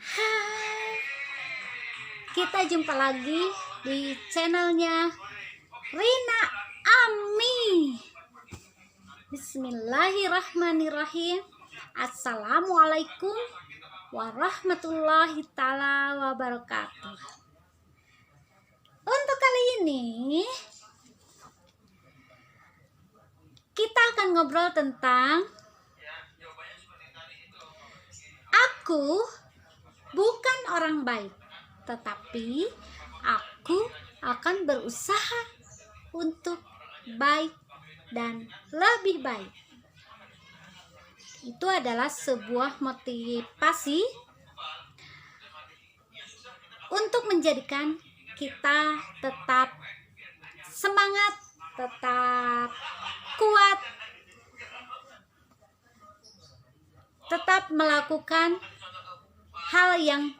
Hai, kita jumpa lagi di channelnya Rina Ami. Bismillahirrahmanirrahim. Assalamualaikum warahmatullahi taala wabarakatuh. Untuk kali ini kita akan ngobrol tentang aku bukan orang baik, tetapi aku akan berusaha untuk baik dan lebih baik. Itu adalah sebuah motivasi untuk menjadikan kita tetap semangat, tetap kuat, tetap melakukan hal yang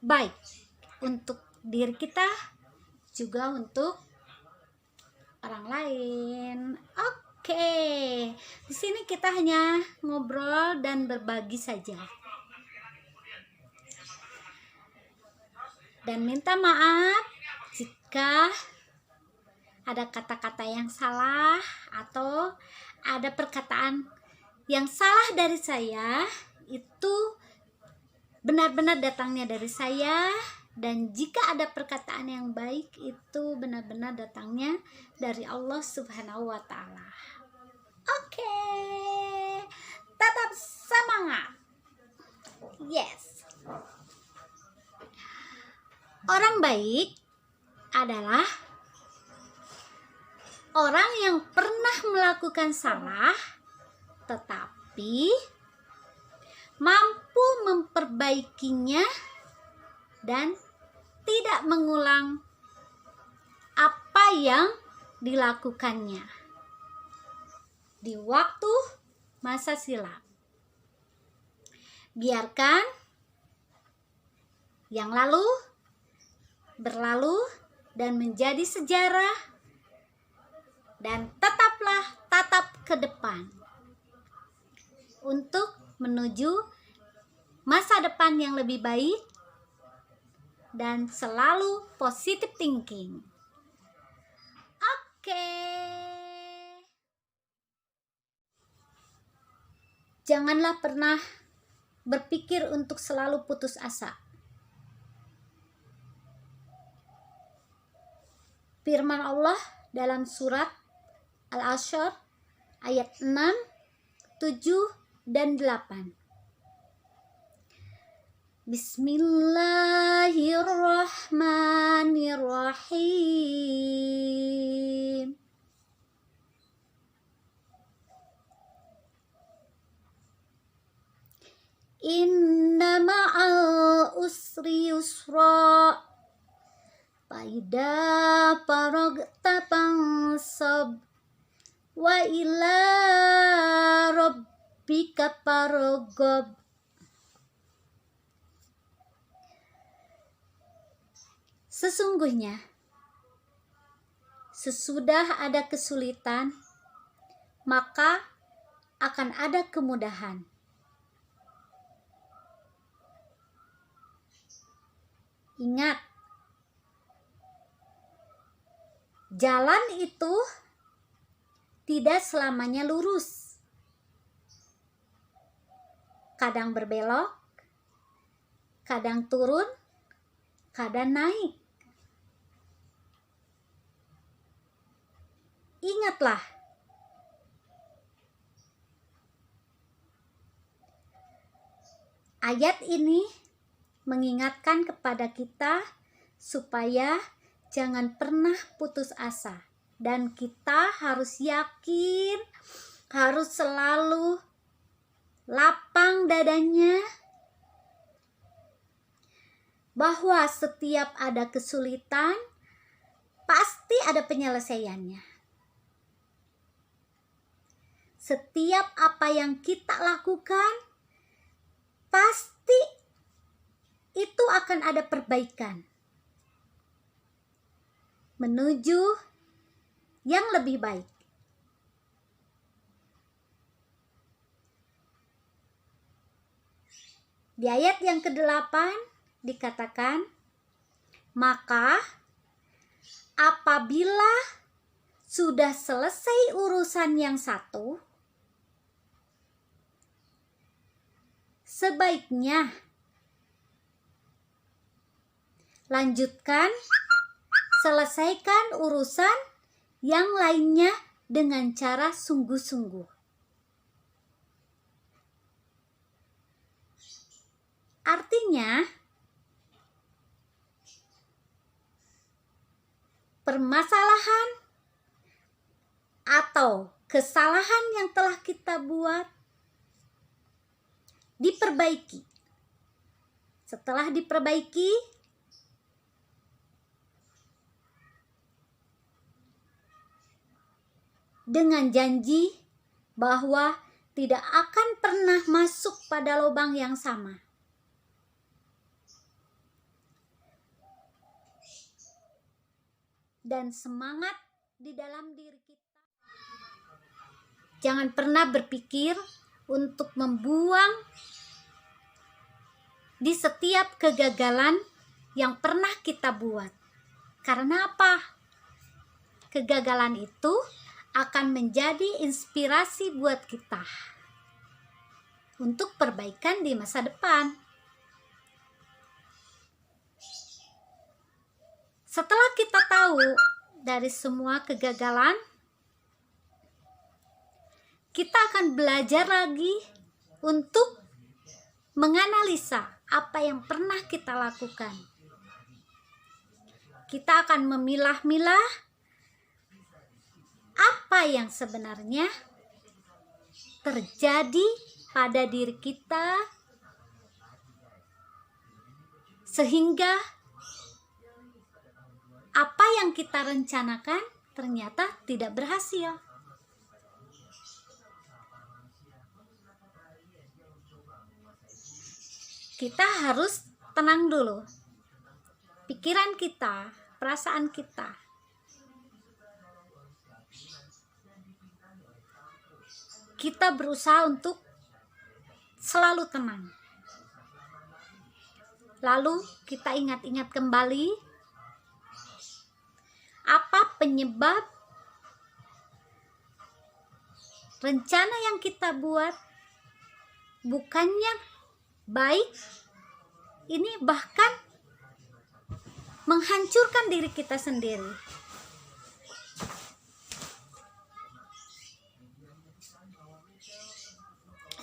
baik untuk diri kita, juga untuk orang lain. Oke, di sini kita hanya ngobrol dan berbagi saja. Dan minta maaf jika ada kata-kata yang salah atau ada perkataan yang salah dari saya. Itu benar-benar datangnya dari saya, dan jika ada perkataan yang baik itu benar-benar datangnya dari Allah Subhanahu wa taala. Oke. Tetap semangat. Yes. Orang baik adalah orang yang pernah melakukan salah tetapi mampu memperbaikinya dan tidak mengulang apa yang dilakukannya di waktu masa silam. Biarkan yang lalu berlalu dan menjadi sejarah, dan tetaplah tatap ke depan untuk menuju masa depan yang lebih baik dan selalu positive thinking. Oke. Janganlah pernah berpikir untuk selalu putus asa. Firman Allah dalam surat Al-Asyr ayat 6, 7 dan 8. Bismillahirrahmanirrahim. Inna ma'al usri yusra, faida faragta fansab, wa ila rabbika farghab. Sesungguhnya sesudah ada kesulitan, maka akan ada kemudahan. Ingat, jalan itu tidak selamanya lurus. Kadang berbelok, kadang turun, kadang naik. Ingatlah, ayat ini mengingatkan kepada kita supaya jangan pernah putus asa, dan kita harus yakin, harus selalu lapang dadanya bahwa setiap ada kesulitan pasti ada penyelesaiannya. Setiap apa yang kita lakukan pasti itu akan ada perbaikan menuju yang lebih baik. Di ayat yang ke-8 dikatakan, maka apabila sudah selesai urusan yang satu, sebaiknya lanjutkan, selesaikan urusan yang lainnya dengan cara sungguh-sungguh. Artinya, permasalahan atau kesalahan yang telah kita buat diperbaiki. Setelah diperbaiki, dengan janji bahwa tidak akan pernah masuk pada lubang yang sama. Dan semangat di dalam diri kita. Jangan pernah berpikir untuk membuang di setiap kegagalan yang pernah kita buat. Karena apa? Kegagalan itu akan menjadi inspirasi buat kita untuk perbaikan di masa depan. Setelah kita tahu dari semua kegagalan, kita akan belajar lagi untuk menganalisa apa yang pernah kita lakukan. Kita akan memilah-milah apa yang sebenarnya terjadi pada diri kita, sehingga apa yang kita rencanakan ternyata tidak berhasil. Kita harus tenang dulu. Pikiran kita, perasaan kita. Kita berusaha untuk selalu tenang. Lalu kita ingat-ingat kembali apa penyebab rencana yang kita buat bukannya baik, ini bahkan menghancurkan diri kita sendiri.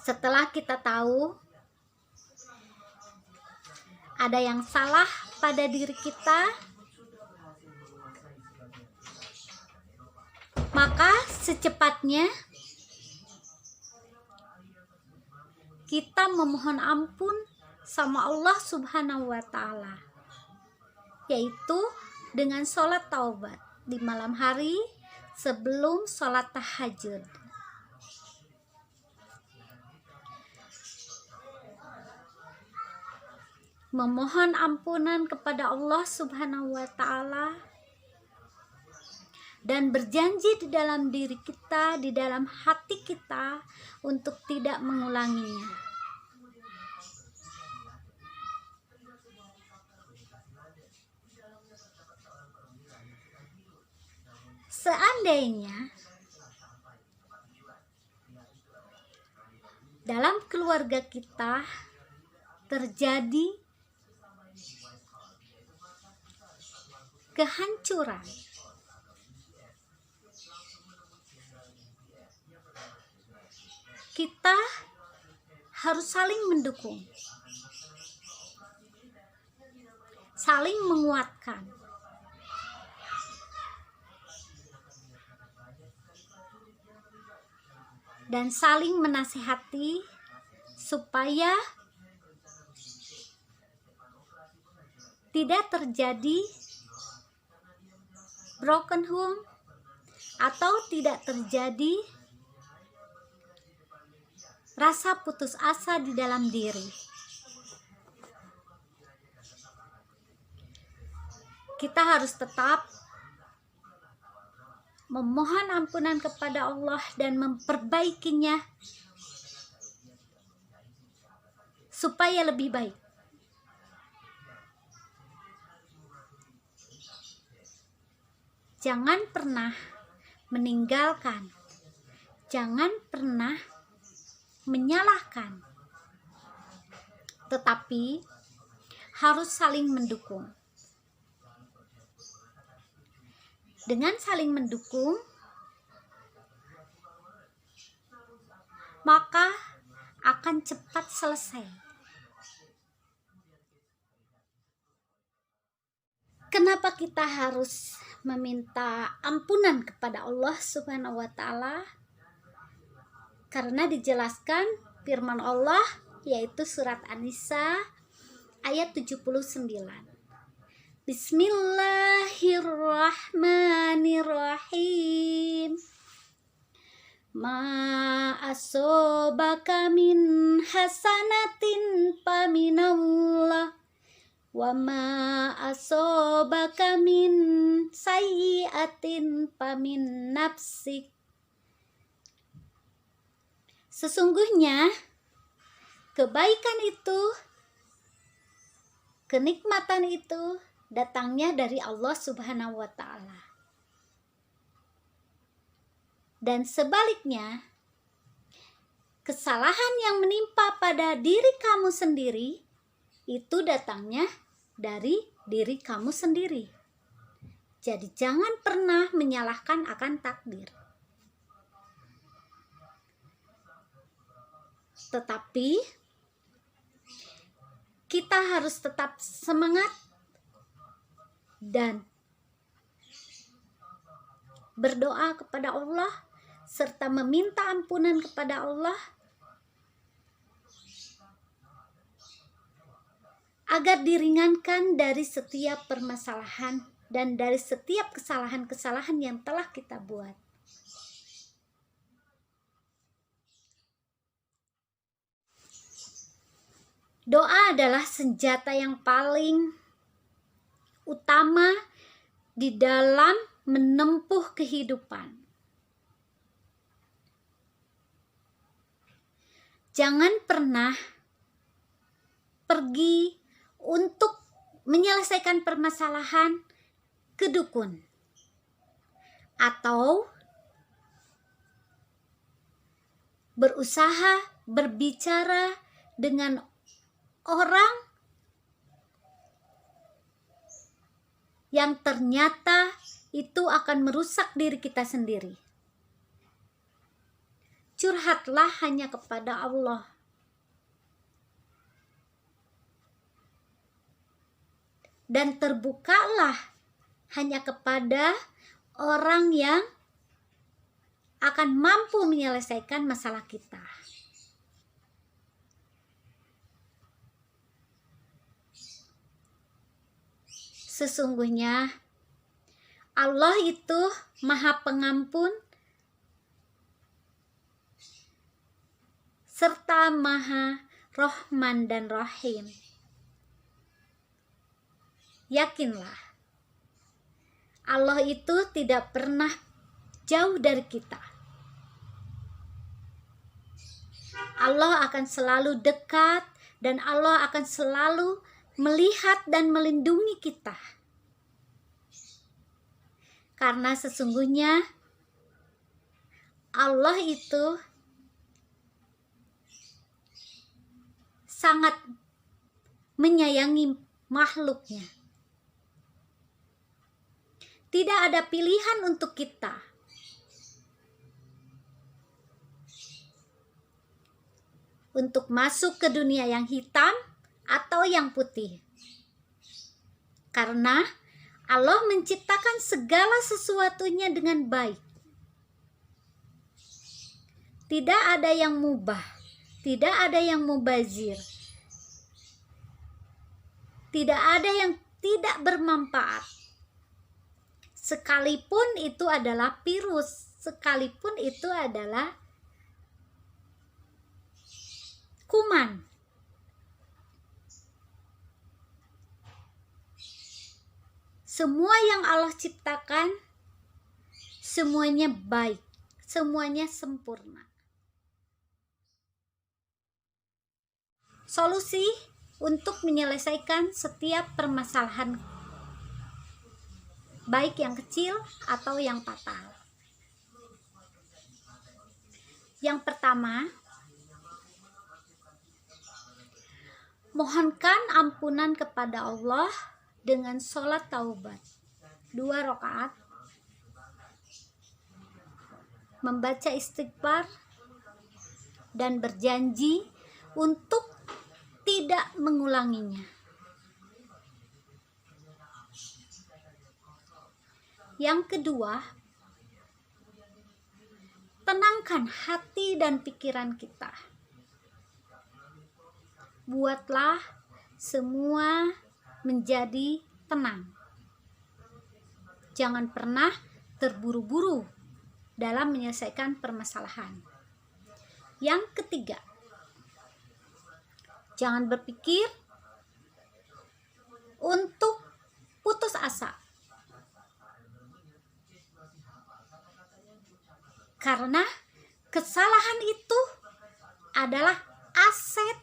Setelah kita tahu ada yang salah pada diri kita, maka secepatnya kita memohon ampun sama Allah Subhanahu wa Ta'ala, yaitu dengan sholat taubat di malam hari sebelum sholat tahajud. Memohon ampunan kepada Allah Subhanahu wa Ta'ala dan berjanji di dalam diri kita, di dalam hati kita untuk tidak mengulanginya. Seandainya dalam keluarga kita terjadi kehancuran, kita harus saling mendukung, saling menguatkan, dan saling menasihati supaya tidak terjadi broken home atau tidak terjadi rasa putus asa di dalam diri. Kita harus tetap memohon ampunan kepada Allah dan memperbaikinya supaya lebih baik. Jangan pernah meninggalkan, jangan pernah menyalahkan, tetapi harus saling mendukung. Dengan saling mendukung, maka akan cepat selesai. Kenapa kita harus meminta ampunan kepada Allah Subhanahu wa Ta'ala? Karena dijelaskan firman Allah, yaitu surat An-Nisa ayat 79. Bismillahirrahmanirrahim. Ma asobaka min hasanatin paminallah, wa ma asobaka min sayyiatin pamin nafsik. Sesungguhnya kebaikan itu, kenikmatan itu datangnya dari Allah Subhanahu wa Ta'ala. Dan sebaliknya, kesalahan yang menimpa pada diri kamu sendiri itu datangnya dari diri kamu sendiri. Jadi jangan pernah menyalahkan akan takdir. Tetapi kita harus tetap semangat dan berdoa kepada Allah serta meminta ampunan kepada Allah agar diringankan dari setiap permasalahan dan dari setiap kesalahan-kesalahan yang telah kita buat. Doa adalah senjata yang paling utama di dalam menempuh kehidupan. Jangan pernah pergi untuk menyelesaikan permasalahan ke dukun atau berusaha berbicara dengan orang yang ternyata itu akan merusak diri kita sendiri. Curhatlah hanya kepada Allah. Dan terbukalah hanya kepada orang yang akan mampu menyelesaikan masalah kita. Sesungguhnya Allah itu Maha Pengampun serta Maha Rahman dan Rahim. Yakinlah, Allah itu tidak pernah jauh dari kita. Allah akan selalu dekat dan Allah akan selalu melihat dan melindungi kita. Karena sesungguhnya Allah itu sangat menyayangi makhluknya. Tidak ada pilihan untuk kita. Untuk masuk ke dunia yang hitam atau yang putih. Karena Allah menciptakan segala sesuatunya dengan baik. Tidak ada yang mubah, tidak ada yang mubazir. Tidak ada yang tidak bermanfaat. Sekalipun itu adalah virus, sekalipun itu adalah kuman. Semua yang Allah ciptakan, semuanya baik, semuanya sempurna. solusi untuk menyelesaikan setiap permasalahan, baik yang kecil atau yang fatal. Yang pertama, mohonkan ampunan kepada Allah dengan sholat taubat 2 rakaat, membaca istighfar, dan berjanji untuk tidak mengulanginya. Yang kedua, tenangkan hati dan pikiran kita. Buatlah semua menjadi tenang. Jangan pernah terburu-buru dalam menyelesaikan permasalahan. Yang ketiga, jangan berpikir untuk putus asa. Karena kesalahan itu adalah aset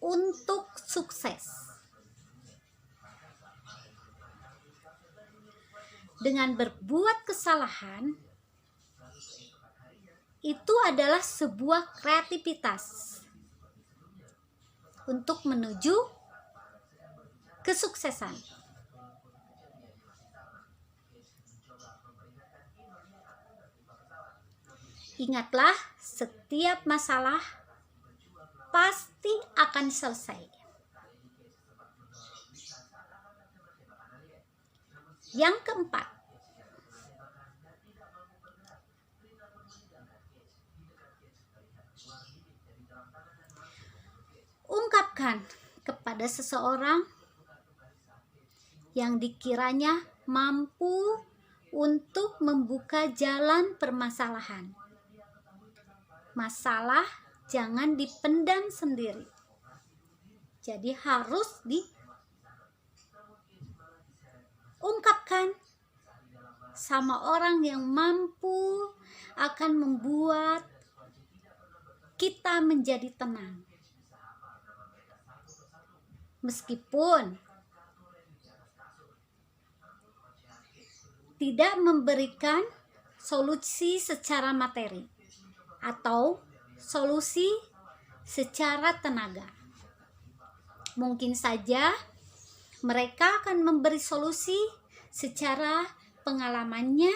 untuk sukses. Dengan berbuat kesalahan, itu adalah sebuah kreativitas untuk menuju kesuksesan. Ingatlah, setiap masalah pasti akan selesai. Yang keempat, ungkapkan kepada seseorang yang dikiranya mampu untuk membuka jalan permasalahan. Masalah jangan dipendam sendiri. Jadi harus diungkapkan sama orang yang mampu akan membuat kita menjadi tenang. Meskipun tidak memberikan solusi secara materi atau solusi secara tenaga. Mungkin saja mereka akan memberi solusi secara pengalamannya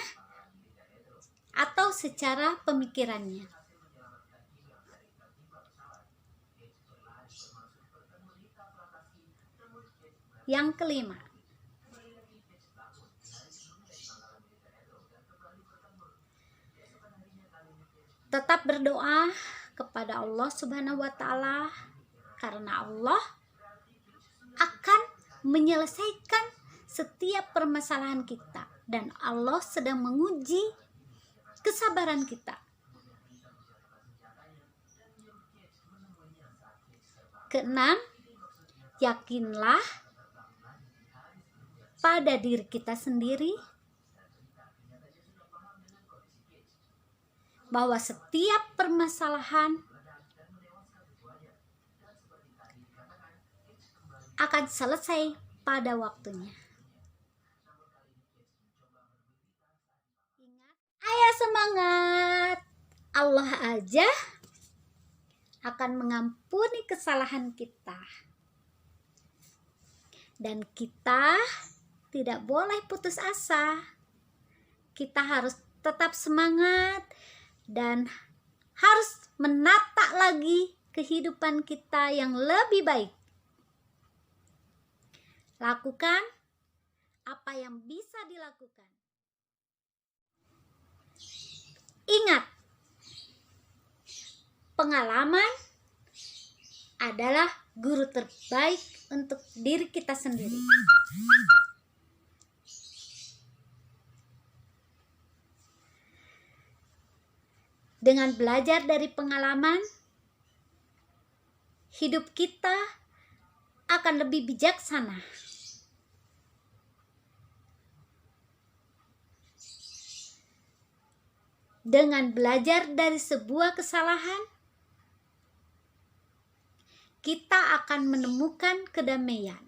atau secara pemikirannya. Yang kelima, tetap berdoa kepada Allah Subhanahu wa Ta'ala, karena Allah akan menyelesaikan setiap permasalahan kita dan Allah sedang menguji kesabaran kita. Keenam, yakinlah pada diri kita sendiri bahwa setiap permasalahan akan selesai pada waktunya. Ingat, ayo semangat. Allah aja akan mengampuni kesalahan kita. Dan kita tidak boleh putus asa. Kita harus tetap semangat dan harus menata lagi kehidupan kita yang lebih baik. Lakukan apa yang bisa dilakukan. Ingat, pengalaman adalah guru terbaik untuk diri kita sendiri. Dengan belajar dari pengalaman, hidup kita akan lebih bijaksana. Dengan belajar dari sebuah kesalahan, kita akan menemukan kedamaian.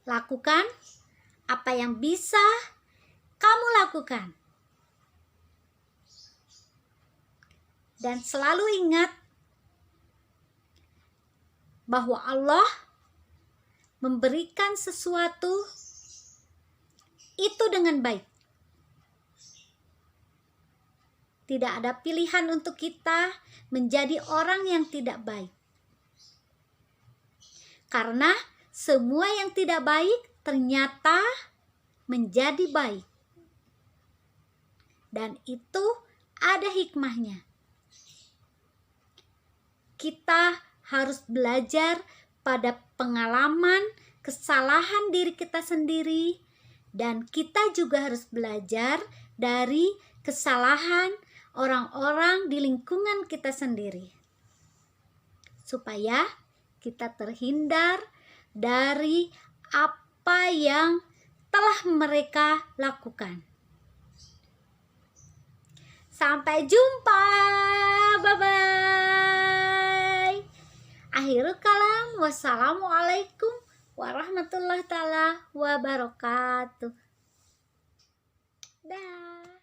Lakukan apa yang bisa kamu lakukan. Dan selalu ingat bahwa Allah memberikan sesuatu itu dengan baik. Tidak ada pilihan untuk kita menjadi orang yang tidak baik. Karena semua yang tidak baik ternyata menjadi baik. Dan itu ada hikmahnya. Kita harus belajar pada pengalaman kesalahan diri kita sendiri, dan kita juga harus belajar dari kesalahan orang-orang di lingkungan kita sendiri, supaya kita terhindar dari apa yang telah mereka lakukan. Sampai jumpa, bye-bye. Akhirul kalam, wassalamualaikum warahmatullahi taala wabarakatuh. Dah.